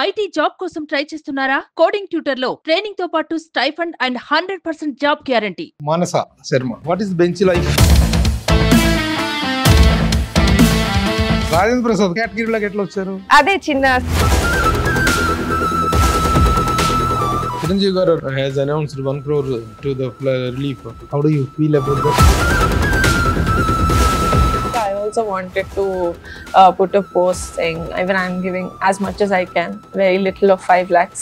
IT job కోసం try చేస్తున్నారా? Coding tutor లో ట్రైనింగ్ తో పాటు stipend and 100% job guarantee. Manasa Sharma, what is bench life? Rajendra Prasad కేటగిరీలోకి ఎట్లా వచ్చారు? అదే చిన్న చిరంజీవి గారు has announced 1 crore to the relief. How do you feel about that? I also wanted to put a post saying even I'm giving as much as I can, very little of 5 lakhs.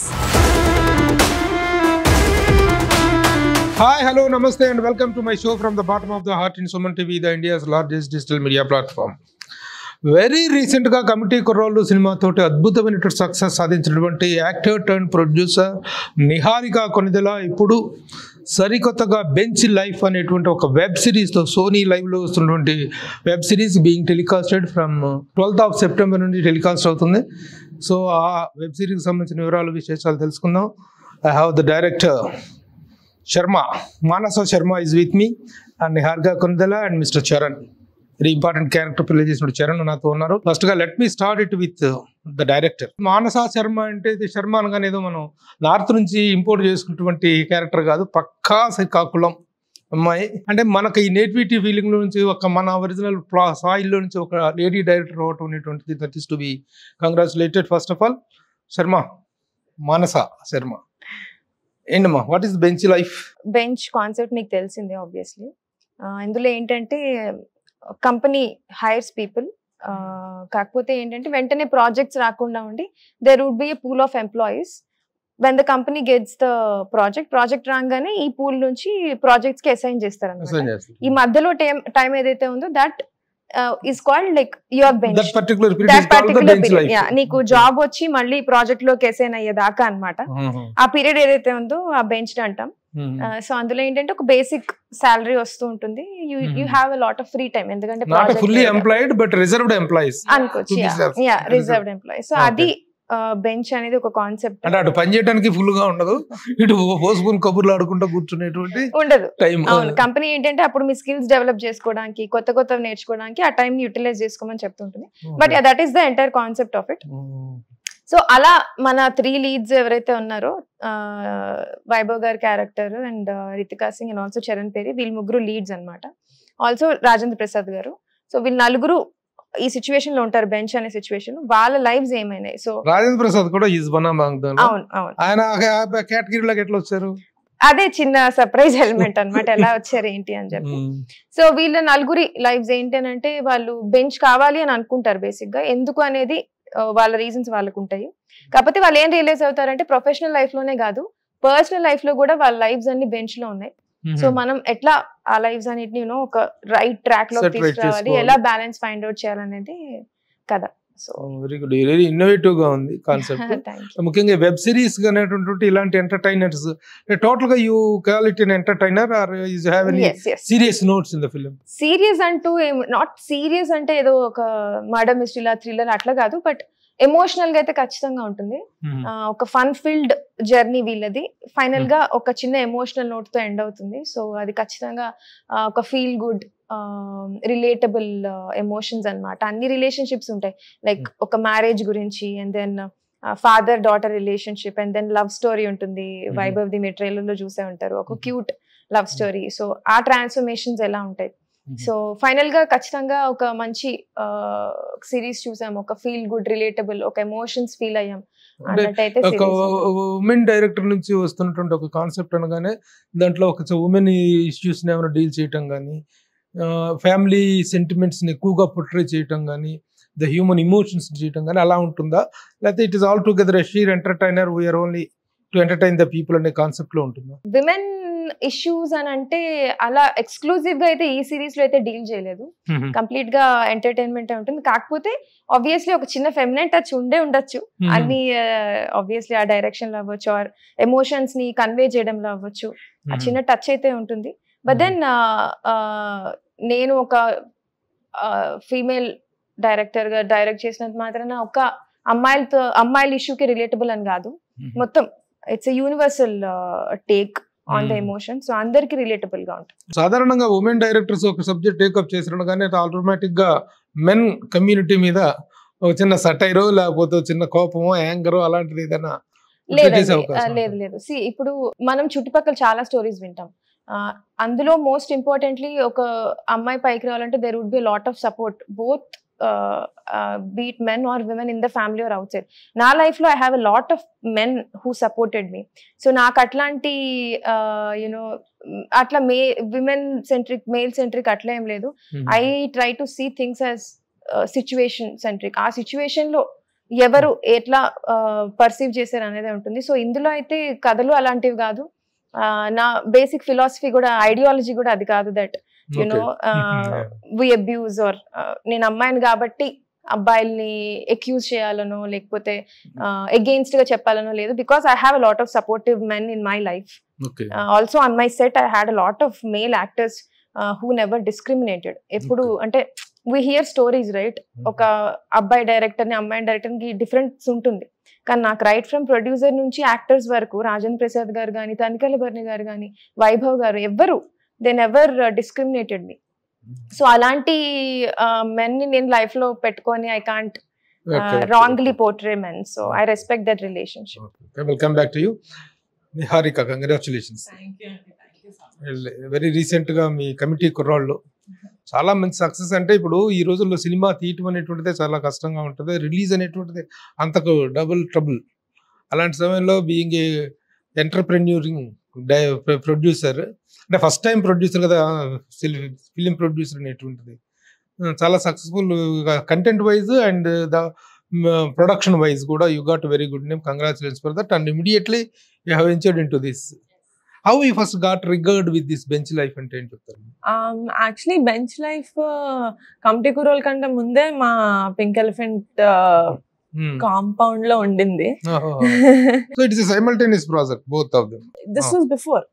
Hi, hello, namaste and welcome to my show from the bottom of the heart in Suman TV, the India's largest digital media platform. Very రీసెంట్గా committee కుర్రోళ్ళు సినిమాతోటి అద్భుతమైనటువంటి success సాధించినటువంటి actor turn producer Niharika Konidela ఇప్పుడు సరికొత్తగా bench life అనేటువంటి ఒక web సిరీస్తో Sony లైవ్లో వస్తున్నటువంటి web series being telecasted from 12th September నుండి టెలికాస్ట్ అవుతుంది. సో ఆ వెబ్ సిరీస్కి సంబంధించిన వివరాలు విశేషాలు తెలుసుకుందాం. I have the director Sharma, Manasa Sharma is with me and Niharika Konidela and mister Charan. Very important character play చేసిన చరణ్ నాతో ఉన్నారు. ఫస్ట్ గా let me start it with the director. Manasa Sharma అంటే శర్మ అనగానే ఏదో మనం నార్త్ నుంచి ఇంపోర్ట్ చేసుకున్నటువంటి క్యారెక్టర్ కాదు, పక్కా శ్రీకాకుళం అమ్మాయి. అంటే మనకు ఈ నేటివిటీ ఫీలింగ్ నుంచి ఒక మన ఒరిజినల్ సాయిల్లో నుంచి ఒక లేడీ డైరెక్టర్ అవటం అనేటువంటిది that is to be congratulated. First of all Sharma, Manasa Sharma ఏంటమ్మా, what is bench life? Bench concept మీకు తెలిసిందే ఆబ్వియస్లీ. ఇందులో ఏంటంటే కంపెనీ హైర్స్ పీపుల్, కాకపోతే ఏంటంటే వెంటనే ప్రాజెక్ట్స్ రాకుండా ఉండి there would be a pool of employees. When the company gets the project రాగానే ఈ పూల్ నుంచి ప్రాజెక్ట్స్ కి అసైన్ చేస్తారు అన్నమాట. ఈ మధ్యలో టైం ఏదైతే ఉందో that is called like your bench. That particular period నీకు జాబ్ వచ్చి మళ్ళీ ప్రాజెక్ట్ లోకి అసైన్ అయ్యేదాకా అన్నమాట. ఆ పీరియడ్ ఏదైతే ఉందో ఆ బెంచ్ అంటాం. సో అందులో ఏంటంటే ఒక బేసిక్ సాలరీ వస్తూ ఉంటుంది. You have a lot of free time, ఎందుకంటే fully employed but reserved employees అనుకోవచ్చు. Reserved employees. సో అది బెంచ్ అనేది ఒక కాన్సెప్ట్. అంటే అటు పని చేయడానికి ఫుల్ గా ఉండదు, ఇటు పోసుకుని కబుర్లు ఆడుకుంటూ కూర్చునేటువంటి ఉండదు టైం. అవును, కంపెనీ ఏంటంటే అప్పుడు మీ స్కిల్స్ డెవలప్ చేసుకోవడానికి, కొత్త నేర్చుకోవడానికి ఆ టైం ని యూటిలైజ్ చేసుకోమని చెప్తుంటుంది. But that is the entire concept of it. So అలా మన 3 leads ఎవరైతే ఉన్నారో, వైభవ్ గారి character and Ritika Singh and also Charan Peri, వీళ్ళు ముగ్గురు లీడ్స్ అన్నమాట. ఆల్సో రాజేంద్ర ప్రసాద్ గారు. సో వీళ్ళు నలుగురు ఈ సిచ్యువేషన్ లో ఉంటారు, బెంచ్ అనే సిచ్యువేషన్. వాళ్ళ లైఫ్స్ ఏమైనాయి. సో రాజేంద్ర ప్రసాద్ కూడా అవును ఆయన కేటగిరీలోకి ఎట్లా వచ్చారు? అదే చిన్న సర్ప్రైజ్ ఎలిమెంట్ అన్నమాట, ఎలా వచ్చారు ఏంటి అని చెప్పి. సో వీళ్ళ నలుగురి లైఫ్స్ ఏంటి అని అంటే, వాళ్ళు బెంచ్ కావాలి అని అనుకుంటారు బేసిక్ గా. ఎందుకు అనేది వాళ్ళ రీజన్స్ వాళ్ళకు ఉంటాయి. కాకపోతే వాళ్ళు ఏం రియలైజ్ అవుతారంటే ప్రొఫెషనల్ లైఫ్ లోనే కాదు, పర్సనల్ లైఫ్ లో కూడా వాళ్ళ లైఫ్స్ అన్ని బెంచ్ లో ఉన్నాయి. సో మనం ఎట్లా ఆ లైఫ్స్ అన్నిటిని ఒక రైట్ ట్రాక్ లో తీసుకురావాలి, ఎలా బ్యాలెన్స్ ఫైండ్ అవుట్ చేయాలనేది కదా. So very good, very innovative గా ఉంది కాన్సెప్ట్. ముఖ్యంగా వెబ్ సిరీస్ అనేటువంటి ఇలాంటి ఎంటర్టైనర్స్, టోటల్ గా you call it an entertainer or you have any serious notes in the film? Serious అంటూ నాట్ సీరియస్ అంటే ఏదో ఒక మర్డర్ మిస్టరీ లా థ్రిల్లర్ అట్లా కాదు, బట్ ఎమోషనల్ గా అయితే ఖచ్చితంగా ఉంటుంది. ఒక ఫన్ ఫీల్డ్ జర్నీ వీళ్ళది. ఫైనల్ గా ఒక చిన్న ఎమోషనల్ నోట్ తో ఎండ్ అవుతుంది. సో అది ఖచ్చితంగా ఒక ఫీల్ గుడ్ రిలేటబుల్ ఎమోషన్స్ అన్నమాట. అన్ని రిలేషన్షిప్స్ ఉంటాయి, లైక్ ఒక మ్యారేజ్ గురించి, and then father daughter relationship, and then love story ఉంటుంది. వైభవ్ ది మీరు ట్రైలర్ లో చూసే ఉంటారు, ఒక క్యూట్ లవ్ స్టోరీ. సో ఆ ట్రాన్స్ఫర్మేషన్స్ ఎలా ఉంటాయి. సో ఫైనల్ గా ఖచ్చితంగా ఒక మంచి సిరీస్ చూసాం, ఒక ఫీల్ గుడ్ రిలేటబుల్, ఒక ఎమోషన్స్ ఫీల్ అయ్యాం అన్నట్టయితే. ఒక ఉమెన్ డైరెక్టర్ నుంచి వస్తున్నటువంటి ఒక కాన్సెప్ట్ అనగానే దాంట్లో ఒక ఉమెన్ ఇష్యూస్ ని ఏమైనా డీల్ చేయటం కానీ, ఫ్యామిలీ సెంటిమెంట్స్ ని ఎక్కువగా పోర్ట్రే చేయటం కానీ, ద హ్యూమన్ ఇమోషన్స్ చేయటం కానీ అలా ఉంటుందా, లేకపోతే it is all together a sheer entertainer, we are only to entertain the people అనే కాన్సెప్ట్ లో ఉంటుందా? విమెన్ ఇష్యూస్ అని అంటే అలా ఎక్స్క్లూజివ్ గా అయితే ఈ సిరీస్ లో అయితే డీల్ చేయలేదు. కంప్లీట్ గా ఎంటర్టైన్మెంట్ ఉంటుంది. కాకపోతే ఆబ్వియస్లీ ఒక చిన్న ఫెమినైన్ టచ్ ఉండొచ్చు. అన్ని ఆబ్వియస్లీ ఆ డైరెక్షన్ లో అవ్వచ్చు, ఆర్ ఎమోషన్స్ ని కన్వే చేయడంలో అవ్వచ్చు, ఆ చిన్న టచ్ అయితే ఉంటుంది. బట్ దెన్ నేను ఒక ఫీమేల్ డైరెక్టర్ గా డైరెక్ట్ చేసినంత మాత్రాన ఒక అమ్మాయిల ఇష్యూకి రిలేటబుల్ అని కాదు, మొత్తం it's a universal take on the emotion. So అందరికి రిలేటబుల్ గా ఉంటుంది. సాధారణంగా ఉమెన్ డైరెక్టర్స్ ఒక సబ్జెక్ట్ టేకప్ చేసిన కానీ ఆటోమేటిక్ గా మెన్ కమ్యూనిటీ మీద ఒక చిన్న సటైరో లేకపోతే చిన్న కోపమో యాంగరో అలాంటిది ఏదైనా లేదు లేదు సి ఇప్పుడు మనం చుట్టుపక్కల చాలా స్టోరీస్ వింటాం. అందులో మోస్ట్ ఇంపార్టెంట్లీ ఒక అమ్మాయి పైకి రావాలంటే there would be lot of support both be it men or women in the family or అవుట్ సైడ్. నా లైఫ్ లో I have a lot of men who supported me. So నాకు అట్లాంటి యునో అట్లా విమెన్ సెంట్రిక్ మేల్ సెంట్రిక్ అట్లా ఏం లేదు. I try to see things as situation centric. ఆ సిచ్యువేషన్ లో ఎవరు ఎట్లా పర్సీవ్ చేశారు అనేది ఉంటుంది. సో ఇందులో అయితే కథలు అలాంటివి కాదు. నా బేసిక్ ఫిలాసఫీ కూడా ఐడియాలజీ కూడా అది కాదు that you know we abuse or నేను అమ్మాయిని కాబట్టి అబ్బాయిల్ని ఎక్యూజ్ చేయాలనో లేకపోతే అగెయిన్స్ట్ గా చెప్పాలనో లేదు. Because I have a lot of supportive men in my life. Also on my set I had a lot of male actors who never discriminated. ఎప్పుడు అంటే we hear stories, right? ఒక అబ్బాయి director ని అమ్మాయి director కి difference ఉంటుంది. కానీ నాకు రైట్ ఫ్రమ్ ప్రొడ్యూసర్ నుంచి యాక్టర్స్ వరకు రాజేంద్ర ప్రసాద్ గారు కానీ, తనికెళ్ళ భరణి గారు కానీ, వైభవ్ గారు ఎవ్వరు they never discriminated me. So అలాంటి మెన్ ని నేను లైఫ్ లో పెట్టుకొని I can't wrongly portray men. So I respect that relationship. Welcome back to you Niharika. Congratulations. Very recent గా మీ కమిటీ కుర్రాళ్ళు చాలా మంచి సక్సెస్. అంటే ఇప్పుడు ఈ రోజుల్లో సినిమా తీయటం అనేటువంటిదే చాలా కష్టంగా ఉంటుంది. రిలీజ్ అనేటువంటిది అంతకు డబుల్ ట్రబుల్. అలాంటి సమయంలో బీయింగ్ ఏ ఎంటర్ప్రెన్యూరింగ్ ప్రొడ్యూసర్, అంటే ఫస్ట్ టైం ప్రొడ్యూసర్ కదా, ఫిలిం ప్రొడ్యూసర్ అనేటువంటిది చాలా successful content wise and the production wise కూడా you got very good name. Congratulations for that. And immediately you have ventured in to this. How you first got triggered with this bench life అంటే ఏం చెప్తారు? Actually bench life committee కుర్రోల్ కంటే ముందే మా pink elephant compound లో ఉండింది. So it is a simultaneous project, both of them. This was before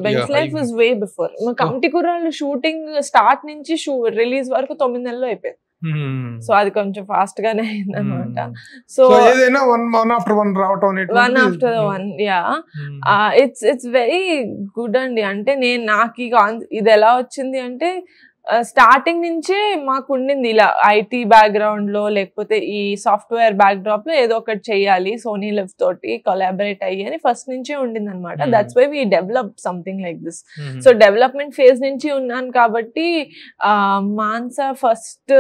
bench life was way before. మా committee కుర్రోల్ shooting start నుంచి రిలీజ్ వరకు 9 నెలలు అయిపోయింది. సో అది కొంచెం ఫాస్ట్ గానే అయింది అనమాట. సో ఏదైనా వన్ ఆఫ్టర్ వన్ రావటం ఇట్స్ వెరీ గుడ్ అండి. అంటే నేను నాకు ఇది ఎలా వచ్చింది అంటే స్టార్టింగ్ నుంచే మాకు ఉండింది ఇలా ఐటీ బ్యాక్గ్రౌండ్ లో లేకపోతే ఈ సాఫ్ట్వేర్ బ్యాక్ డ్రాప్ లో ఏదో ఒకటి చెయ్యాలి సోనీ లివ్ తోటి కొలాబరేట్ అయ్యి అని ఫస్ట్ నుంచే ఉండింది అనమాట. That's why we develop something like this. So development phase నుంచి ఉన్నాను కాబట్టి మాన్సా ఫస్ట్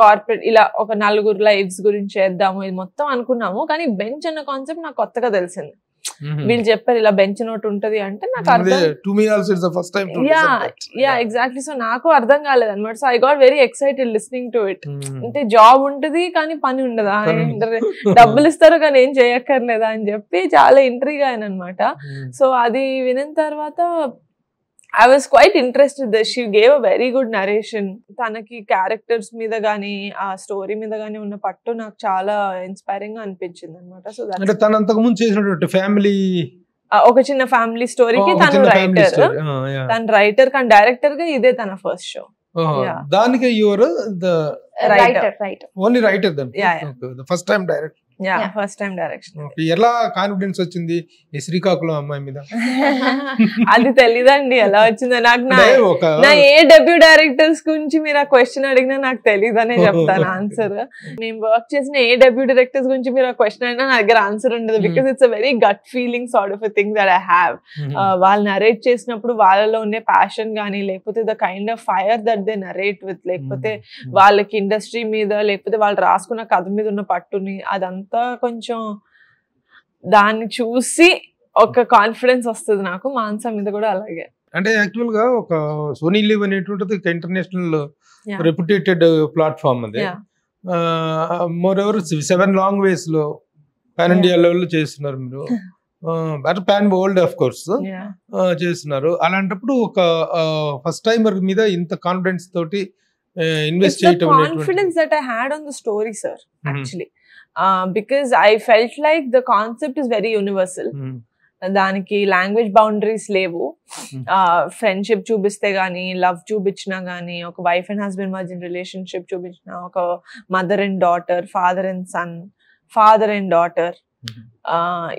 కార్పొరేట్ ఇలా ఒక 4 లైవ్స్ గురించి చేద్దాము ఇది మొత్తం అనుకున్నాము. కానీ బెంచ్ అన్న కాన్సెప్ట్ నాకు కొత్తగా తెలిసింది. వీళ్ళు చెప్పారు ఇలా బెంచ్ నోట్ ఉంటది అంటే నాకు ఎగ్జాక్ట్లీ. సో నాకు అర్థం కాలేదు అనమాట. So I got very excited listening to it. అంటే జాబ్ ఉంటది కానీ పని ఉండదా, డబ్బులు ఇస్తారు కానీ ఏం చేయక్కర్లేదా అని చెప్పి చాలా ఇంట్రీగా ఆయన అనమాట. సో అది వినిన తర్వాత I was quite interested that she gave a very good narration. తనకి క్యారెక్టర్స్ మీద గానీ ఆ స్టోరీ మీద గానీ ఉన్న పట్టు నాకు చాలా ఇన్స్పైరింగ్ గా అనిపించింది అనమాట. సో అంటే తన అంతకు ముందు చేసినటువంటి ఫ్యామిలీ ఒక చిన్న ఫ్యామిలీ స్టోరీకి తను రైటర్ కానీ డైరెక్టర్ గా ఇదే తన ఫస్ట్ షో. దానికి you're the writer only writer then first time direct. First time direction. ఎలా కాన్ఫిడెన్స్ వచ్చింది ఈ శ్రీకాకుళం అమ్మాయి మీద? అది తెలీదండి ఎలా వచ్చిందో నాకు. నా ఏ డెబ్యూ డైరెక్టర్స్ గురించి మీరు ఆ క్వశ్చన్ అడిగినా నాకు తెలీదనే చెప్తాను ఆన్సర్. నేను వర్క్ చేసిన ఏ డెబ్యూ డైరెక్టర్స్ గురించి మీరు ఆ క్వశ్చన్ అడిగినా నా దగ్గర ఆన్సర్ ఉండదు. Because it's a very gut feeling sort of a thing that I have. వాళ్ళు నరేట్ చేసినప్పుడు వాళ్ళలో ఉండే ప్యాషన్ గానీ లేకపోతే the kind of fire that they narrate with, లేకపోతే వాళ్ళకి ఇండస్ట్రీ మీద లేకపోతే వాళ్ళు రాసుకున్న కథ మీద ఉన్న పట్టుని అదంతా కొంచెం దాన్ని చూసి ఒక కాన్ఫిడెన్స్ వస్తుంది నాకు. మాన్సా మీద కూడా అలాగే. అంటే యాక్చువల్ గా ఒక సోనీ లివ్ అనేటువంటిది ఇంటర్నేషనల్ రెప్యుటేటెడ్ ప్లాట్ఫామ్ అది. మోర్ ఎవర్ 7 లాంగ్వేజ్ లో పాన్ ఇండియా లెవెల్ చేస్తున్నారు మీరు. పాన్ వరల్డ్ ఆఫ్ కోర్స్ చేస్తున్నారు. అలాంటిప్పుడు ఒక ఫస్ట్ టైమర్ మీద ఇంత కాన్ఫిడెన్స్ తోటి ఇన్వెస్ట్ చేయటం confidence that I had on the story sir actually. Because I felt like the concept is very universal. దానికి లాంగ్వేజ్ బౌండరీస్ లేవు. ఫ్రెండ్షిప్ చూపిస్తే గానీ, లవ్ చూపించినా గానీ, ఒక వైఫ్ అండ్ హస్బెండ్ మధ్య రిలేషన్షిప్ చూపించినా, ఒక mother and daughter, father and son, father and daughter,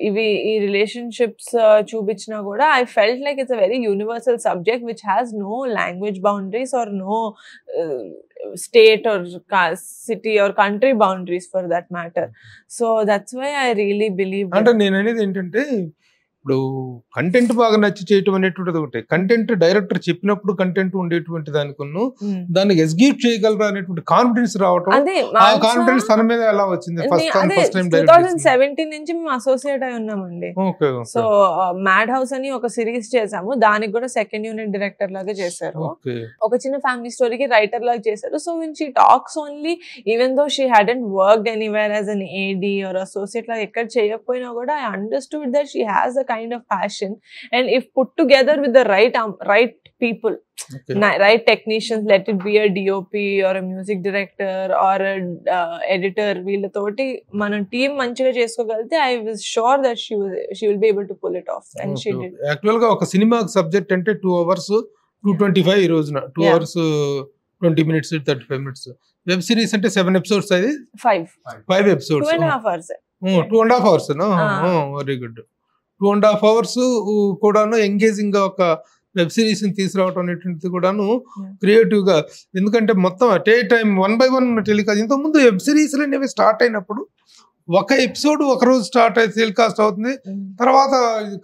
ఇవి ఈ రిలేషన్షిప్స్ చూపించినా కూడా I felt like it's a very universal subject which has no language boundaries or no state or city or country boundaries for that matter. So that's why I really believe అంటే నేను అనేది ఏంటంటే ఇప్పుడు content బాగా నచ్చి చేయటం అనేటువంటిది ఒకటి, కంటెంట్ డైరెక్టర్ చెప్పినప్పుడు కంటెంట్ ఉండేటువంటి దానికును దాన్ని ఎగ్జిక్యూట్ చేయగలరా అనేటువంటి కాన్ఫిడెన్స్ రావటం, ఆ కాన్ఫిడెన్స్ తన మీద ఎలా వచ్చింది? ఫస్ట్ టైం 2017 నుంచి మేము అసోసియేట్ అయి ఉన్నామండి. సో మ్యాడ్ హౌస్ అని ఒక సిరీస్ చేసాము, దానికి కూడా సెకండ్ యూనిట్ డైరెక్టర్ లాగా చేశారు. ఒక చిన్న ఫ్యామిలీ స్టోరీకి రైటర్ లాగా చేశారు. So when she talks only, even though she hadn't worked anywhere as an AD or associate లాగా ఎక్కడ చేయకపోయినా కూడా I understood that she has a kind of passion, and if put together with the right people, right technicians, let it be a DOP or a music director or a editor, వీళ్ళతోటి మనం team మంచిగా చేసుకోగలిగితే I was sure that she will be able to pull it off, and she did. Actual గా ఒక cinema subject అంటే 2 hours 225 ఈ రోజున 2 hours 20 minutes 35 minutes. Web series అంటే 7 episodes, అది 5 episodes, 2.5 hours. 2.5 hours very good. 2.5 hours కూడాను engaging గా ఒక వెబ్ సిరీస్ ని తీసుకురావడం అనేటువంటిది కూడాను క్రియేటివ్ గా, ఎందుకంటే మొత్తం at a time 1 by 1 telecast. ఇంతకుముందు వెబ్ సిరీస్ అనేవి స్టార్ట్ అయినప్పుడు ఒక ఎపిసోడ్ ఒక రోజు స్టార్ట్ అయితే టెలికాస్ట్ అవుతుంది తర్వాత,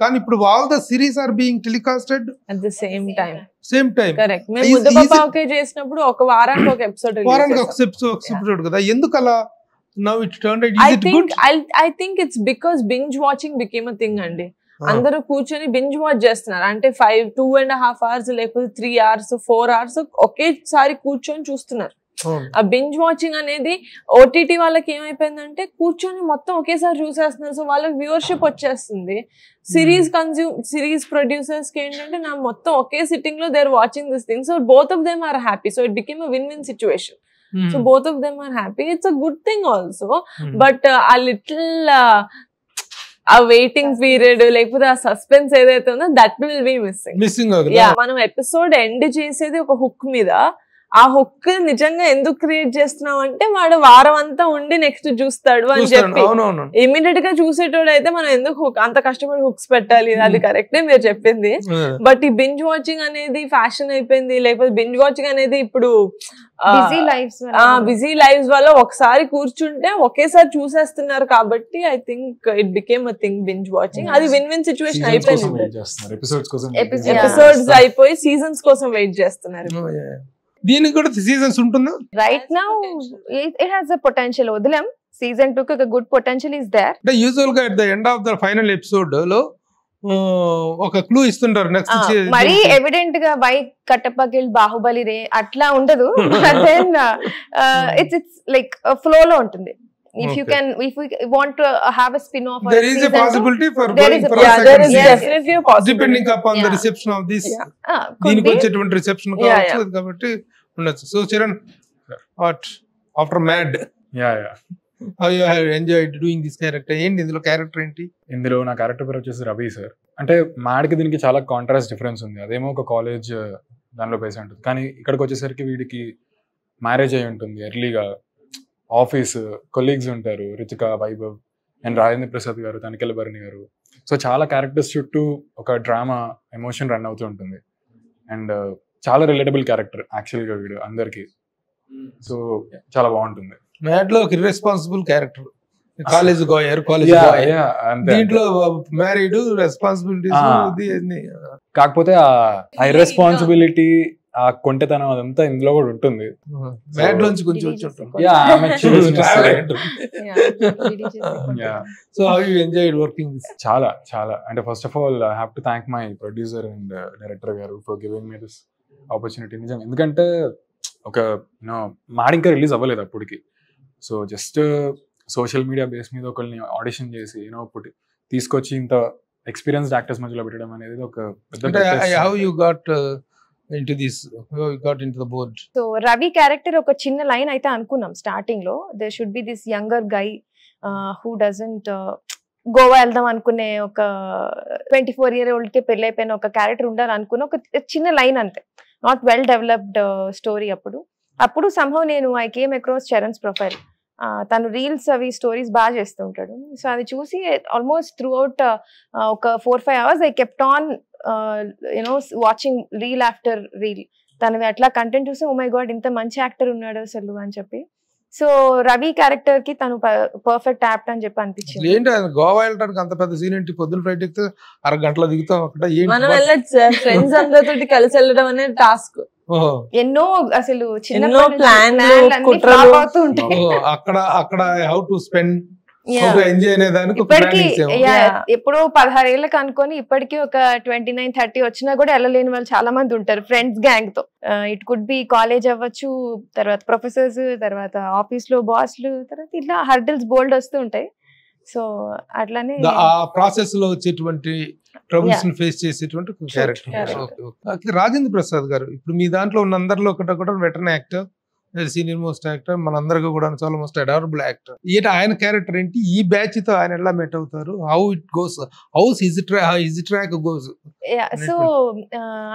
కానీ ఇప్పుడు all the series are being telecasted at the same time. Correct. మేము ముద్దపప్పు చేసినప్పుడు ఒక వారానికి ఒక ఎపిసోడ్ కదా, ఎందుకు అలా? Now it turned out, is it good? I think it's because binge watching became a thing అండి. అందరూ కూర్చొని బింజ్ వాచ్ చేస్తున్నారు. అంటే 2.5 hours లేకపోతే 3 hours 4 hours ఒకేసారి కూర్చొని చూస్తున్నారు. ఆ బింజ్ వాచింగ్ అనేది ఓటీటీ వాళ్ళకి ఏమైపోయిందంటే కూర్చొని మొత్తం ఒకేసారి చూసేస్తున్నారు. సో వాళ్ళకి వ్యూవర్షిప్ వచ్చేస్తుంది. సిరీస్ ప్రొడ్యూసర్స్ కి ఏంటంటే నా మొత్తం ఒకే సిట్టింగ్ లో they are watching this thing. So both of them are happy. So it became a win win situation. So both of them are happy. It's a good thing also. But a little a waiting period, లేకపోతే ఆ suspense ఏదైతే ఉందో that will be missing. మనం episode end చేసేది ఒక hook మీద. ఆ hook నిజంగా ఎందుకు క్రియేట్ చేస్తున్నాం అంటే వాడు వారం అంతా ఉండి నెక్స్ట్ చూస్తాడు అని చెప్పి ఇమీడియట్ గా చూసేటోడు అయితే మనం ఎందుకు అంత కష్టపడి హుక్స్ పెట్టాలి? అది కరెక్టే మీరు చెప్పింది. బట్ ఈ బింజ్ వాచింగ్ అనేది ఫ్యాషన్ అయిపోయింది. లేకపోతే బింజ్ వాచింగ్ అనేది ఇప్పుడు బిజీ లైఫ్స్ వల్ల ఒకసారి కూర్చుంటే ఒకేసారి చూసేస్తున్నారు కాబట్టి I think it became a thing binge watching. అది విన్ విన్ సిచ్యువేషన్ అయిపోయింది. ఎపిసోడ్స్ అయిపోయి సీజన్స్ కోసం వెయిట్ చేస్తున్నారు. దీనికి కూడా సీజన్స్ ఉంటుందా? Right now it has a potential. వదిలేం సీజన్ 2 కి ఒక గుడ్ పొటెన్షియల్ ఇస్ దేర్. అంటే యూజువల్ గా at the end of the final episode లో ఒక క్లూ ఇస్తుంటారు నెక్స్ట్. మరి ఎవిడెంట్ గా వై కట్టప్ప బాహుబలి రే అట్లా ఉండదు. దెన్ ఇట్స్ లైక్ ఫ్లో లో ఉంటుంది. If you want to have a spin-off, there is a possibility for going for a second. There is definitely a possibility depending upon the reception of this. దీనికి వచ్చేటువంటి reception కావచ్చు కాబట్టి ఉండొచ్చు. So Chiran, what after Mad? Yeah. How you have enjoyed doing this character? ఏంటి ఇందులో character ఏంటి? ఇందులో నా క్యారెక్టర్ పేరు వచ్చేసి రవి సార్. అంటే మ్యాడ్కి దీనికి చాలా కాంట్రాస్ట్ డిఫరెన్స్ ఉంది. అదేమో ఒక కాలేజ్ దానిలో బేస్ ఉంటుంది, కానీ ఇక్కడికి వచ్చేసరికి వీడికి మ్యారేజ్ అయి ఉంటుంది ఎర్లీగా. ఆఫీస్ కొలీగ్స్ ఉంటారు, రితిక, వైభవ్ అండ్ రాజేంద్ర ప్రసాద్ గారు, తనికెళ్ళ భరణి గారు. సో చాలా క్యారెక్టర్స్ చుట్టూ ఒక డ్రామా ఎమోషన్ రన్ అవుతూ ఉంటుంది. అండ్ చాలా రిలేటబుల్ క్యారెక్టర్ యాక్చువల్గా వీడు అందరికి. సో చాలా బాగుంటుంది. మ్యాడ్ లో ఒక irresponsible character, college goer, college దీంట్లో మ్యారీడ్ రెస్పాన్సిబిలిటీస్. కాకపోతే ఆ ఇర్రెస్పాన్సిబిలిటీ, ఆ కొంటెతనం అదంతా ఇందులో కూడా ఉంటుంది. మ్యాడ్ నుంచి కొంచెం వచ్చి ఉంటుంది. So how you enjoyed working this? చాలా అంటే first of all I have to thank my producer and director గారు for giving me this opportunity. నిజంగా ఎందుకంటే ఒక మ్యాడ్ ఇంకా రిలీజ్ అవ్వలేదు అప్పటికి. So just social media base మీద ఒకరిని ఆడిషన్ చేసి ఇప్పుడు తీసుకొచ్చి ఇంత ఎక్స్పీరియన్స్డ్ యాక్టర్స్ మధ్యలో పెట్టడం అనేది ఒక పెద్ద. How you got into this, how you got into the board? So Ravi character ఒక చిన్న లైన్ అయితే అనుకున్నాం స్టార్టింగ్ లో. there should be this younger guy who doesn't Goa వెళ్దాం అనుకునే ఒక 24-year-old కి పెళ్లి అయిపోయిన ఒక క్యారెక్టర్ ఉండాలి అనుకున్న ఒక చిన్న లైన్ అంతే. Not well developed story. అప్పుడు somehow నేను I came across Charan's profile. తను రీల్స్ అవి స్టోరీస్ బాగా చేస్తూ ఉంటాడు. సో అది చూసి ఆల్మోస్ట్ త్రూ అవుట్ ఒక 4-5 hours I kept on you know watching reel after reel. తనవి అట్లా కంటెంట్ చూసి ఓ మై గాడ్ ఇంత మంచి యాక్టర్ ఉన్నాడు అసలు అని చెప్పి. సో రవి క్యారెక్టర్ కి తను పర్ఫెక్ట్ యాప్ట్ అని చెప్పి అనిపించింది. ఏంటి గోవా వెళ్ళడానికి అంత పెద్ద సీన్ ఏంటి? పొద్దున ఫ్లైట్ ఎక్కితే 6 గంటల దిగుతాం అక్కడ. మనం వెళ్ళొచ్చు, ఫ్రెండ్స్ అందరితో కలిసి వెళ్ళడం అనేది టాస్క్. ఎన్నో అసలు చిన్న కుట్రలు అక్కడ హౌ టు స్పెండ్ ఎంజాయ్ అనే దానికి ఇప్పటికి ఎప్పుడో 16 ఏళ్ళకి అనుకొని ఇప్పటికీ ఒక 29-30 వచ్చినా కూడా వెళ్ళలేని వాళ్ళు చాలా మంది ఉంటారు ఫ్రెండ్స్ గ్యాంగ్ తో. ఇట్ కుడ్ బి కాలేజ్ అవ్వచ్చు, తర్వాత ప్రొఫెసర్స్, తర్వాత ఆఫీస్ లో బాస్లు, తర్వాత ఇట్లా హర్డిల్స్ బోల్డ్ వస్తూ ఉంటాయి. సో అట్లానే ఆ ప్రాసెస్ లో వచ్చేటువంటి ట్రబుల్స్ ని ఫేస్ చేసేటువంటి క్యారెక్టర్. రాజేంద్ర ప్రసాద్ గారు ఇప్పుడు మీ దాంట్లో ఉన్న అందరిలో ఒకటి veteran actor, senior most actor, మనందరికీ కూడా చాలా మోస్ట్ అడారబుల్ యాక్టర్. ఆయన క్యారెక్టర్ ఏంటి? ఈ బ్యాచ్ తో ఆయన ఎలా మెట్ అవుతారు? How it goes, how his track goes? So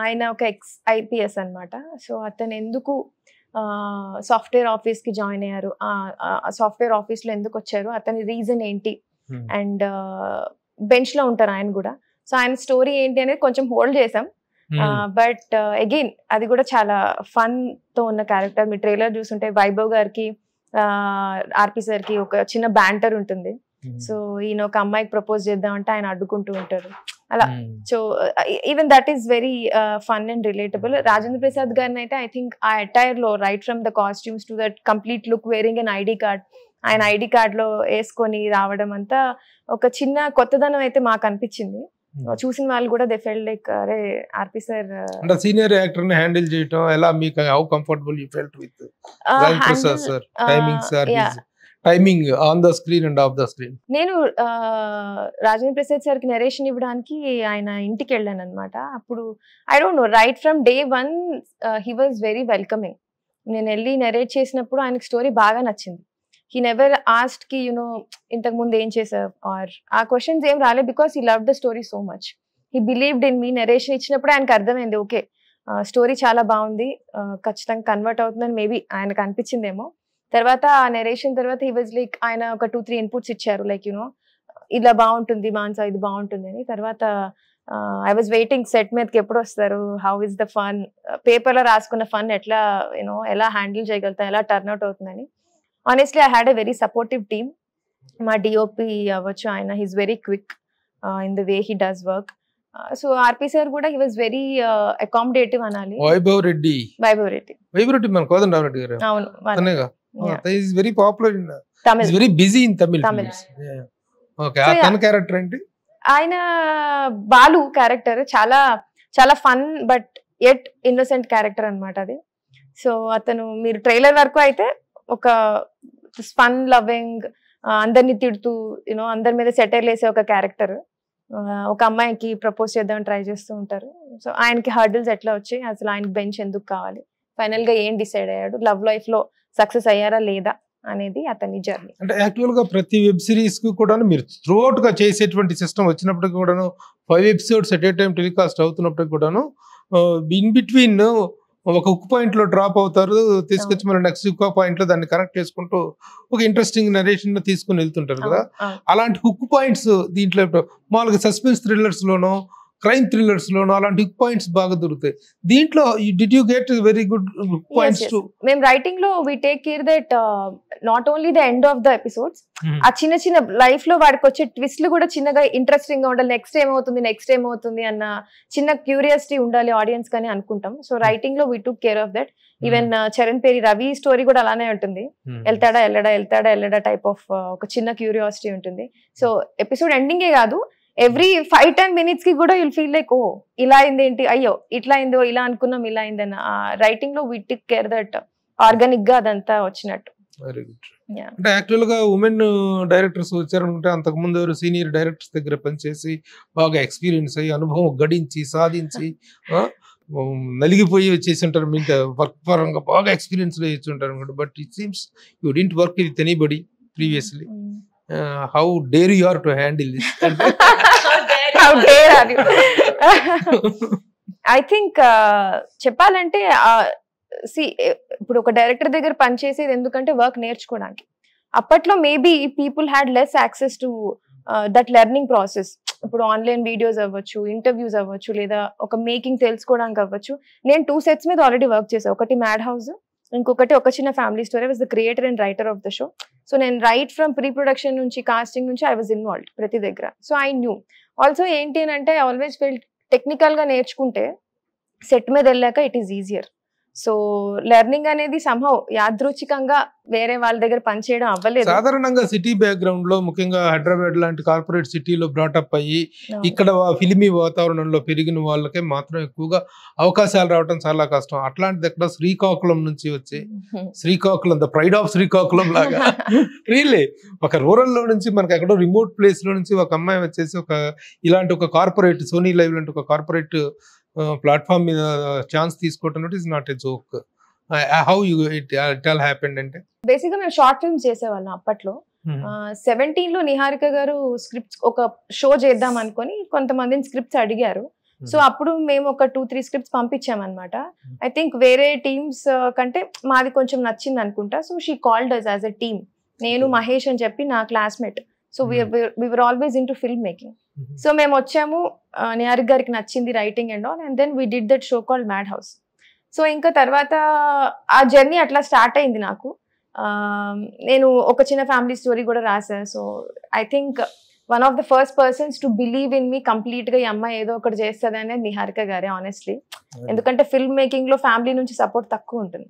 ఆయన ఒక IPS అన్నమాట. సో అతను ఎందుకు సాఫ్ట్వేర్ ఆఫీస్ కి జాయిన్ అయ్యారు, సాఫ్ట్వేర్ ఆఫీస్ లో ఎందుకు వచ్చారు, అతని రీజన్ ఏంటి, అండ్ బెంచ్ లో ఉంటారు ఆయన కూడా. సో ఆయన స్టోరీ ఏంటి అనేది కొంచెం హోల్డ్ చేసాం. బట్ అగైన్ అది కూడా చాలా ఫన్ తో ఉన్న క్యారెక్టర్. మీ ట్రైలర్ చూస్తుంటే వైభవ్ గారికి ఆర్పి సార్ కి ఒక చిన్న బ్యాంటర్ ఉంటుంది. సో ఈయన ఒక అమ్మాయికి ప్రపోజ్ చేద్దామంటే ఆయన అడ్డుకుంటూ ఉంటారు అలా. So even that is very fun and relatable. Rajendra Prasad గారిని అయితే ఐ థింక్ ఆ అటైర్ లో right from the costumes to that complete look, wearing an ID card, ఆయన ID కార్డ్ లో వేసుకొని రావడం అంతా ఒక చిన్న కొత్తదనం అయితే మాకు అనిపించింది. చూసిన వాళ్ళు కూడా దే ఫెల్ట్ లైక్ అరే ఆర్పి సార్ అంటే సీనియర్ యాక్టర్ ని హ్యాండిల్ చేయటం ఎలా, మీకు how comfortable you felt with Rajendra Prasad sir? Timing sir, timing on the screen and of the screen. నేను రాజేంద్ర ప్రసాద్ సార్ కి నరేషన్ ఇవ్వడానికి ఆయన ఇంటికి వెళ్ళాను అనమాట. అప్పుడు I don't know, right from day 1 he was very welcoming. నేను వెళ్ళి నరేట్ చేసినప్పుడు ఆయనకి స్టోరీ బాగా నచ్చింది. he never asked ki ఇంతకు ముందు ఏం చేసావు ఆర్ ఆ క్వశ్చన్స్ ఏం రాలే, because he loved the story so much. he believed in me. Narration ఇచ్చినప్పుడు ఆయనకు అర్థమైంది ఓకే స్టోరీ చాలా బాగుంది, ఖచ్చితంగా కన్వర్ట్ అవుతుందని మేబీ ఆయనకు అనిపించిందేమో. తర్వాత ఆ నరేషన్ తర్వాత he was like ఆయన ఒక 2-3 ఇన్పుట్స్ ఇచ్చారు, లైక్ ఇలా బాగుంటుంది మాన్సా, ఇది బాగుంటుంది అని. తర్వాత ఐ వాజ్ వెయిటింగ్ సెట్ మీదకి ఎప్పుడు వస్తారు, how is the fun, paper లో రాసుకున్న ఫన్ ఎట్లా ఎలా హ్యాండిల్ చేయగలుగుతాం, ఎలా టర్న్అవుట్ అవుతుందని. Honestly, I had a very supportive team. My DOP అవ్వచ్చు ఆయన, he's very quick in the way he does work. So RP sir కూడా he was very accommodative అనాలి. వైభవ్ రెడ్డి మన కోదండరామరెడ్డి గారు. అవును, అతనేగా. he is very popular in Tamil. He's very busy in Tamil. Okay, ఆ తన character ఏంటి? ఆయన బాలు క్యారెక్టర్ చాలా చాలా fun but at innocent character అన్నమాట అది. సో అతను మీరు ట్రైలర్ వరకు అయితే ఒక ఫన్ లవింగ్, అందరిని తిడుతూ అందరి మీద సెటైర్లు వేసే ఒక క్యారెక్టర్. ఒక అమ్మాయికి ప్రపోజ్ చేద్దామని ట్రై చేస్తూ ఉంటారు. సో ఆయనకి హర్డిల్స్ ఎట్లా వచ్చాయి, అసలు ఆయనకి బెంచ్ ఎందుకు కావాలి, ఫైనల్ గా ఏం డిసైడ్ అయ్యాడు, లవ్ లైఫ్ లో సక్సెస్ అయ్యారా లేదా అనేది అతని జర్నీ. అంటే యాక్చువల్ గా ప్రతి వెబ్ సిరీస్ కి కూడా మీరు త్రూఅవుట్ గా చేసేటువంటి సిస్టమ్ వచ్చినప్పటికీ కూడాను 5 episodes at a time telecast అవుతున్నప్పటికీ కూడాను ఇన్ బిట్వీన్ ఒక హుక్ పాయింట్ లో డ్రాప్ అవుతారు, తీసుకొచ్చి మళ్ళీ నెక్స్ట్ హుక్ పాయింట్ లో దాన్ని కనెక్ట్ చేసుకుంటూ ఒక ఇంట్రెస్టింగ్ నరేషన్ తీసుకుని వెళ్తుంటారు కదా. అలాంటి హుక్ పాయింట్స్ దీంట్లో మామూలుగా సస్పెన్స్ థ్రిల్లర్స్ లోనో క్రైమ్ థ్రిల్లర్స్ లోనో అలాంటి హుక్ పాయింట్స్ బాగా దొరుకుతాయి. దీంట్లో did you get very good hook points to? మేము రైటింగ్ లో we take care that not only the end of the episodes, ఆ చిన్న చిన్న లైఫ్ లో వాడికి వచ్చే ట్విస్ట్లు కూడా చిన్నగా ఇంట్రెస్టింగ్ గా ఉండాలి, నెక్స్ట్ ఏమవుతుంది అన్న చిన్న క్యూరియాసిటీ ఉండాలి ఆడియన్స్ కానీ అనుకుంటాం. సో రైటింగ్ లో we took care of that. Even Charan Peri Ravi story కూడా అలానే ఉంటుంది, వెళ్తాడా టైప్ ఆఫ్ ఒక చిన్న క్యూరియాసిటీ ఉంటుంది. సో ఎపిసోడ్ ఎండింగే కాదు, ఎవ్రీ 5-10 minutes కి కూడా యుల్ ఫీల్ లైక్ ఓ ఇలా అయింది ఏంటి, అయ్యో ఇట్లా అయిందో, ఇలా అనుకున్నాం ఇలా అయిందని. రైటింగ్ లో we take care that organic గా అదంతా వచ్చినట్టు. Very good. అంటే యాక్చువల్ గా ఉమెన్ డైరెక్టర్స్ వచ్చారనుకుంటే అంతకు ముందు ఎవరు సీనియర్ డైరెక్టర్స్ దగ్గర పనిచేసి బాగా ఎక్స్పీరియన్స్ అయ్యి అనుభవం గడించి సాధించి నలిగిపోయి వచ్చేసి ఉంటారు, మీ వర్క్ పరంగా బాగా ఎక్స్పీరియన్స్ లో చేసి ఉంటారు అనమాట. But it seems you didn't work with anybody previously. How dare you are to handle this? How dare are you? I think చెప్పాలంటే ఇప్పుడు ఒక డైరెక్టర్ దగ్గర పనిచేసేది ఎందుకంటే వర్క్ నేర్చుకోవడానికి. అప్పట్లో maybe people had less access to that learning process. ఇప్పుడు online videos అవ్వచ్చు, ఇంటర్వ్యూస్ అవ్వచ్చు, లేదా ఒక మేకింగ్ తెలుసుకోవడానికి అవ్వచ్చు. నేను 2 sets మీద ఆల్రెడీ వర్క్ చేశాను. ఒకటి మ్యాడ్ హౌస్, ఇంకొకటి ఒక చిన్న family story. Was the creator and writer of the show. So నేను రైట్ ఫ్రమ్ ప్రీ ప్రొడక్షన్ నుంచి, కాస్టింగ్ నుంచి ఐ వాజ్ ఇన్వాల్వ్డ్ ప్రతి దగ్గర. సో ఐ న్యూ ఆల్సో ఏంటి అని అంటే, ఐ ఆల్వేస్ ఫీల్ టెక్నికల్ గా నేర్చుకుంటే సెట్ మీద వెళ్ళాక it is easier. So learning అనేది సంహౌ యాదృచ్ఛికంగా వేరే వాళ్ళ దగ్గర పనిచేయడం అవ్వలేదు. సాధారణంగా సిటీ బ్యాక్గ్రౌండ్ లో, ముఖ్యంగా హైదరాబాద్ లాంటి కార్పొరేట్ సిటీలో బ్రాటప్ అయ్యి ఇక్కడ ఫిలిమీ వాతావరణంలో పెరిగిన వాళ్ళకే మాత్రం ఎక్కువగా అవకాశాలు రావడం చాలా కష్టం. అట్లాంటిది ఎక్కడ శ్రీకాకుళం నుంచి వచ్చి, Srikakulam the pride of Srikakulam లాగా రియల్లీ ఒక రూరల్ లో నుంచి మనకి ఎక్కడో రిమోట్ ప్లేస్ లో నుంచి ఒక అమ్మాయి వచ్చేసి ఒక ఇలాంటి ఒక కార్పొరేట్, సోనీ లైవ్ లాంటి ఒక కార్పొరేట్ ప్లాట్ఫామ్ మీద ఛాన్స్ తీసుకోవటం is not a joke. How you it all happened అంటే, బేసిక్ గా మేము షార్ట్ ఫిల్మ్స్ చేసేవాళ్ళం అప్పట్లో. 17 లో నిహారిక గారు స్క్రిప్ట్స్ ఒక షో చేద్దాం అనుకొని కొంతమందిని స్క్రిప్ట్స్ అడిగారు. సో అప్పుడు మేము ఒక 2-3 స్క్రిప్ట్స్ పంపించామన్నమాట. ఐ థింక్ వేరే టీమ్స్ కంటే మాది కొంచెం నచ్చింది అనుకుంటా. So she called us as a team. నేను మహేష్ అని చెప్పి నా classmate. So we were always into film making. So మేము వచ్చాము, నిహారిక గారికి నచ్చింది writing and all, and then we did that show called mad house. So ఇంకా తర్వాత ఆ జర్నీ అట్లా స్టార్ట్ అయింది నాకు. నేను ఒక చిన్న ఫ్యామిలీ స్టోరీ కూడా రాశాను. So I think one of the first persons to believe in me complete గా, ఈ అమ్మాయి ఏదో ఒకటి చేస్తుంది అనేది నిహారిక గారే ఆనెస్ట్లీ. ఎందుకంటే ఫిల్మ్ మేకింగ్ లో ఫ్యామిలీ నుంచి సపోర్ట్ తక్కువ ఉంటుంది,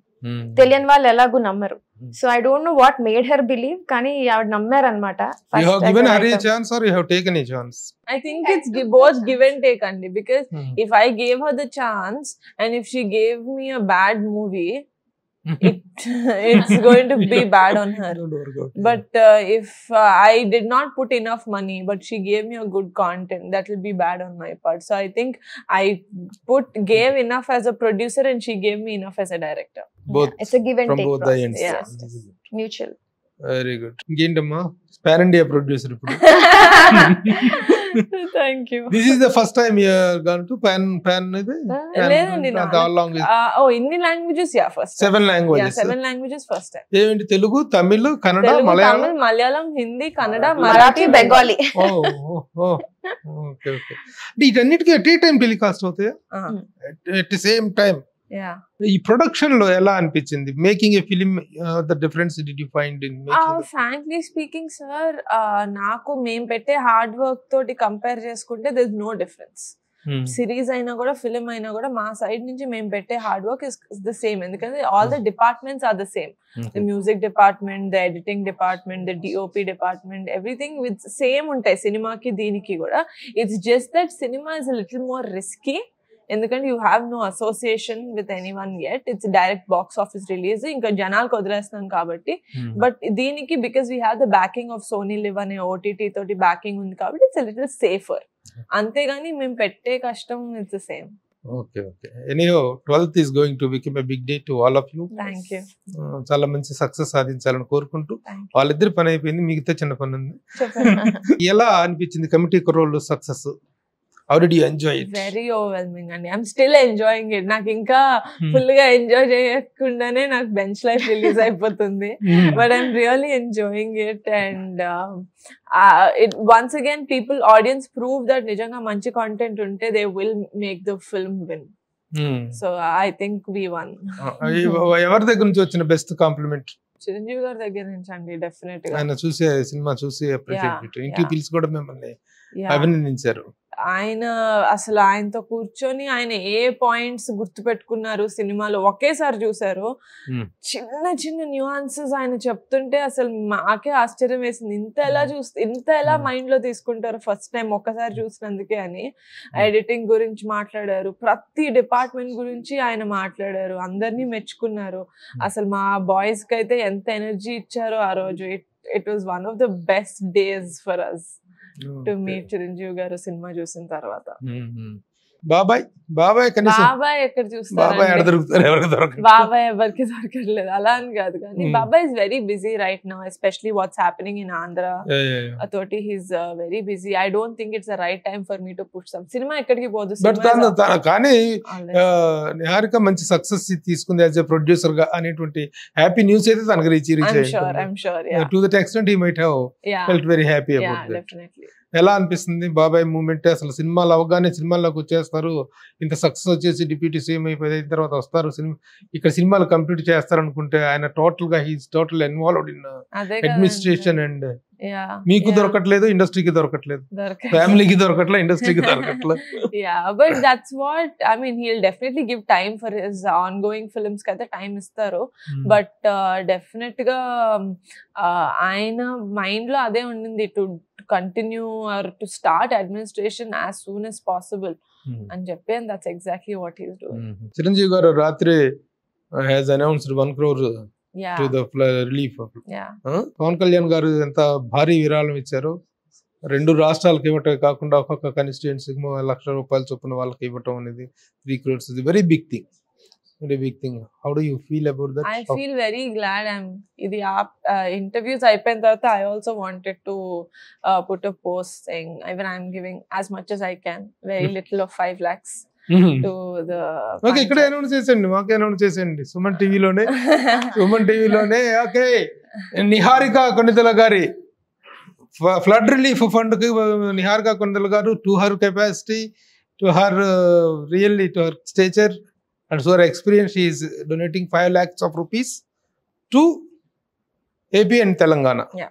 తెలియని వాళ్ళు ఎలాగూ నమ్మరు. So I don't know what made her believe, కానీ ఆవిడ నమ్మారు అనమాట. you have given her a chance or you have taken a chance? I think it's both give and take, Andy, because if I gave her the chance and if she gave me a bad movie, it's going to be bad on her. But if I did not put enough money but she gave me a good content, that will be bad on my part. So I think I gave enough as a producer and she gave me enough as a director. Both, it's a give and from take both the ends. Yes. Mutual. Very good. ఇంకేంటమ్మా pan India producer ఇప్పుడు? Thank you. This is the first time you have gone to pan ఇది? లేదండి, How long is? Indian languages, yeah, first time. 7 languages. Yeah, 7 languages first time. ఏంటి? Telugu, Tamil, Kannada, Telugu, Malayalam, Tamil, Malayalam, Hindi, Kannada, Marathi, Bengali. Okay. అంటే ఇటన్నిటికీ at a time telecast అవుతాయా? At the same time? Yeah. ఈ production లో ఎలా అనిపించింది? Making a film, the difference did you find in making? Frankly speaking, sir, నాకు మేము పెట్టే hard work తోటి కంపేర్ చేసుకుంటే there is no difference. Series అయినా కూడా, ఫిలిం అయినా కూడా, మా సైడ్ నుంచి మేము పెట్టే hard work is the same. ఎందుకంటే all the departments are the same. The music department, the editing department, the DOP department, everything with same ఉంటాయి సినిమాకి దీనికి కూడా. It's just that cinema is little more risky, ఎందుకంటే you have no association with anyone yet. It's direct box office release, ఇంకా జనాలకు వదిలేస్తున్నాం కాబట్టి. But దీనికి because we have the backing of Sony Liv అనే ఓటీటీ తోటి బ్యాకింగ్ ఉంది కాబట్టి ఇట్స్ లిటిల్ సేఫర్. అంతేగాని మేము పెట్టే కష్టం it's same. Okay. Anyhow 12th is going to become a big day to all of you. Thank you. చాలా మంచి సక్సెస్ సాధించాలని కోరుకుంటూ, వాళ్ళిద్దరి పని అయిపోయింది, మిగతా చిన్న పని ఉంది. ఎలా అనిపించింది కమిటీ కుర్రోళ్ళు success? How did you enjoy it? Very overwhelming అండి. I'm still enjoying it. నాకు ఇంకా ఫుల్ గా ఎంజాయ్ చేయకుండానే నాకు బెంచ్ లైఫ్ రిలీజ్ అయిపోతుంది. But I'm really enjoying it, and once again audience prove that నిజంగా మంచి కంటెంట్ ఉంటే they will make the film win. So I think we won. ఎవరి దగ్గర నుంచి వచ్చిన బెస్ట్ కాంప్లిమెంట్? చిరంజీవి గారి దగ్గర నుంచి అండి. డెఫినెట్ గా ఆయన చూసే సినిమా చూసి అప్రిషియేట్, ఇంటికి పిలిచి కూడా మిమ్మల్ని అభినందించారు. ఆయన అసలు ఆయనతో కూర్చొని ఆయన ఏ పాయింట్స్ గుర్తు పెట్టుకున్నారు సినిమాలో, ఒకేసారి చూసారు. చిన్న చిన్న న్యూఆన్సెస్ ఆయన చెప్తుంటే అసలు మాకే ఆశ్చర్యం వేసింది. ఇంత ఎలా మైండ్ లో తీసుకుంటారు ఫస్ట్ టైం ఒక్కసారి చూసినందుకే అని. ఎడిటింగ్ గురించి మాట్లాడారు, ప్రతి డిపార్ట్మెంట్ గురించి ఆయన మాట్లాడారు, అందరినీ మెచ్చుకున్నారు. అసలు మా బాయ్స్ కి అయితే ఎంత ఎనర్జీ ఇచ్చారో ఆ రోజు. It was one of the best days for us to meet Chiranjeevi garu సినిమా చూసిన తర్వాత. బాబాయ్ కనీసం బాబాయ్ ఎక్కడ బాబాయ్ ఆడ చూస్తారు? దొరుకుతారు, ఎవరికి దొరకదు. బాబాయ్ ఎవరికి దొరకట్లేదు అలా అని కాదు కానీ Hmm. Babai is very busy right now, especially what's happening in Andhra తోటి he's very busy. I don't think it's the right time for me to push some. సినిమా ఎక్కడికి పోదు, బట్ కానీ నిహారిక మంచి సక్సెస్ తీసుకుంది యాజ్ ఎ ప్రొడ్యూసర్ గా అనేటువంటి హ్యాపీ న్యూస్ అయితే తనకు reach I'm sure, yeah. To that extent he might have Yeah, felt very happy yeah, about that. definitely. ఎలా అనిపిస్తుంది బాబాయ్ మూమెంట్? అసలు సినిమాలు అవగానే సినిమాల్లోకి వచ్చేస్తారు, ఇంత సక్సెస్ వచ్చేసి డిప్యూటీ సీఎం అయిపోయిన తర్వాత వస్తారు, ఇక్కడ సినిమాలు కంప్లీట్ చేస్తారు అనుకుంటే ఆయన టోటల్ గా హీస్ టోటల్ ఇన్వాల్వ్డ్ ఇన్ అదే అడ్మినిస్ట్రేషన్ అండ్ yeah, మీకు yeah. దొరకట్లేదు, ఇండస్ట్రీకి దొరకట్లేదు, దొరకదు. ఫ్యామిలీకి దొరకట్లేదు, ఇండస్ట్రీకి దొరకట్లేదు. Yeah, but that's what I mean. He'll definitely give time for his ongoing films. Kada time istaru, but definitely ga aina mind lo ade undindi to continue or to start administration as soon as possible and చెప్పి, and that's exactly what he's doing. Chiranjeevi గారు రాత్రి has announced 1 crore Yeah, to the relief. yeah, Pawan Kalyan గారు ఎంత భారీ విరాళం ఇచ్చారు, 2 రాష్ట్రాలకు ఇవ్వటమే కాకుండా ఒక్కొక్క కాన్స్టిట్యుయెన్సీకి ₹1,00,000 చొప్పున వాళ్ళకి ఇవ్వటం అనేది 3 crores is a very big thing. How do you feel about that? I feel very glad. ఇది interviews అయిపోయిన తర్వాత I also wanted to put a post saying even I'm giving as much as I can, very little of 5 lakhs to the okay, ఇక్కడ announce చేసేయండి, మాకు announce చేసేయండి సుమన్ టీవీలోనే. Okay, Niharika Konidela గారి flood relief fund కి నిహారిక కొణిదెల గారు to her capacity, to her really to her stature and so her experience, she is donating 5 lakhs of rupees to AP and Telangana. Yeah.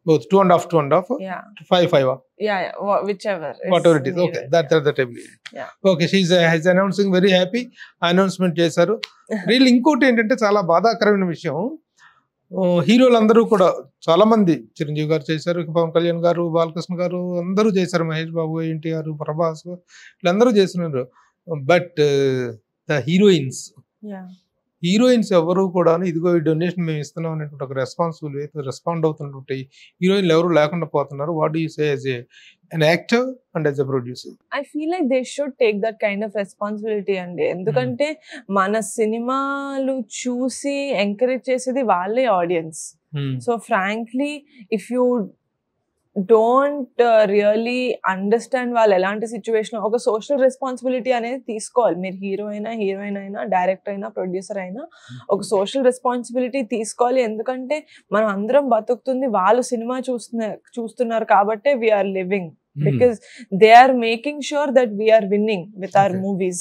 Both 2.5, yeah, 5. yeah, whichever Whatever it is. needed. Okay, that's the table. Yeah. Okay, she's has announcing very happy announcement చేశారు. Real ఇంకోటి ఏంటంటే చాలా బాధాకరమైన విషయం, హీరోలు అందరూ కూడా చాలా మంది, చిరంజీవి గారు చేశారు, పవన్ కళ్యాణ్ గారు, బాలకృష్ణ గారు అందరూ చేశారు, మహేష్ బాబు, ఎన్టీఆర్, ప్రభాస్ వీళ్ళందరూ చేస్తున్నారు. బట్ ద హీరోయిన్స్ ఎవరు కూడా ఇదిగో ఈ డొనేషన్ మేము ఇస్తున్నాం అనేటువంటి ఒక రెస్పాన్సిబుల్ రెస్పాండ్ అవుతున్నటువంటి హీరోయిన్లు ఎవరు లేకుండా పోతున్నారు. What do you say as an actor and as a producer? I feel like they should take that kind of responsibility అండి. ఎందుకంటే మన సినిమాలు చూసి ఎంకరేజ్ చేసేది వాళ్ళే audience. So frankly if you don't really understand వాళ్ళు ఎలాంటి సిచ్యువేషన్, ఒక సోషల్ రెస్పాన్సిబిలిటీ అనేది తీసుకోవాలి. మీరు హీరోయిన్ అయినా, డైరెక్టర్ అయినా, ప్రొడ్యూసర్ అయినా ఒక సోషల్ రెస్పాన్సిబిలిటీ తీసుకోవాలి. ఎందుకంటే మనం అందరం బతుకుతుంది వాళ్ళు సినిమా చూస్తున్నారు కాబట్టే we are living, because they are making sure that we are winning with our movies.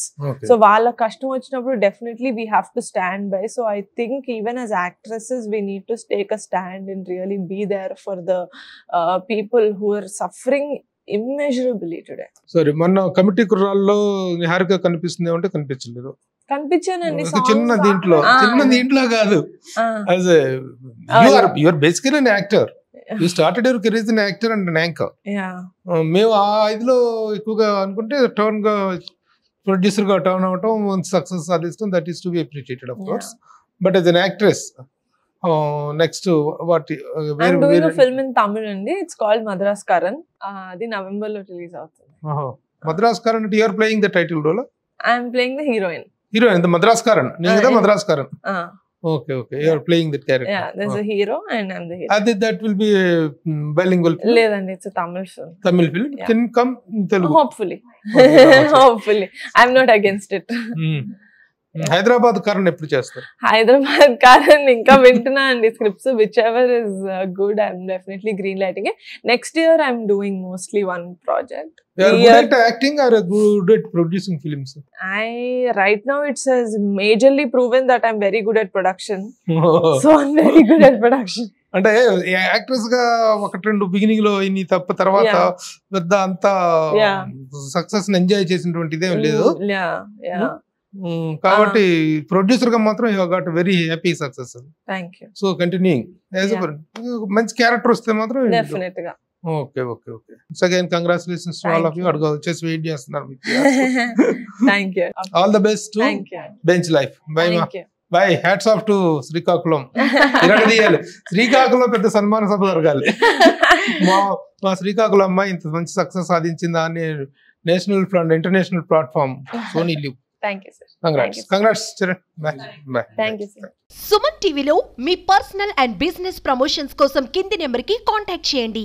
So వాళ్ళ కష్టం వచ్చినప్పుడు definitely we have to stand by. So I think even as actresses we need to take a stand and really be there for the people who are suffering immeasurably today. సరే, మొన్న committee కుర్రాల్లో Niharika కనిపిస్తుంది అంటే కనిపించలేదు. కనిపించానండి చిన్న దీంట్లో కాదు, as a you are basically an actor. You started your career as an actor and an anchor. Yeah. మేము ఆ ఇదిలో ఎక్కువగా అనుకుంటే టర్న్ గా ప్రొడ్యూసర్ గా టర్న్ అవటం, సక్సెస్ సాధిస్తాం, that is to B appreciated of course. But as an actress, next what I'm doing a film in Tamil అండి. It's called Madras Karan. అది నవంబర్ లో రిలీజ్ అవుతుంది. మద్రాస్ కరణ్ అంటే you are playing the title role? I am playing the heroine. The Madras Karan, నేను కదా Madras Karan. Okay, you are playing that character. Yeah, there's a hero and I'm the hero. That will be a bilingual film? Ledandi, it's a Tamil film. Tamil film? Yeah. Can come in Telugu? Hopefully. Hopefully. I'm not against it. Hyderabad Karan ఎప్పుడు చేస్తారు? హైదరాబాద్ కరణ్ ఇంకా వింటున్నా అండి scripts. Which ever is good, I'm definitely green lighting it. Next year I'm doing mostly one project. You are good at acting or good at producing films? Right now it has majorly proven that I'm very good at production. So I'm very good at production. అంటే actress గా ఒకటి రెండు beginning లో ఇన్ని తప్ప తర్వాత పెద్ద అంతా సక్సెస్ ఎంజాయ్ చేసినటువంటి ఇదేం లేదు. కాబట్టి ప్రొడ్యూసర్ గా మాత్రం you got very happy success. Thank you. So continuing మంచి క్యారెక్టర్ వస్తే మాత్రం డెఫినెట్ గా. Okay. So again congratulations to all of you. అడుగు వచ్చేసి వెయిట్ చేస్తున్నారు. Thank you. All the best to bench life. Bye మా. Bye. Hats off to Srikakulam. ఇరగదీయాలి. శ్రీకాకుళం పెద్ద సన్మాన సభ జరగాలి. మా శ్రీకాకుళం అమ్మాయి ఇంత మంచి సక్సెస్ సాధించిందా అని national and international platform Sony LIV. Thank you sir. Congrats Charan. Bye. Thank you sir. Suman టీవీలో మీ పర్సనల్ అండ్ బిజినెస్ ప్రమోషన్స్ కోసం కింది నెంబర్కి కాంటాక్ట్ చేయండి.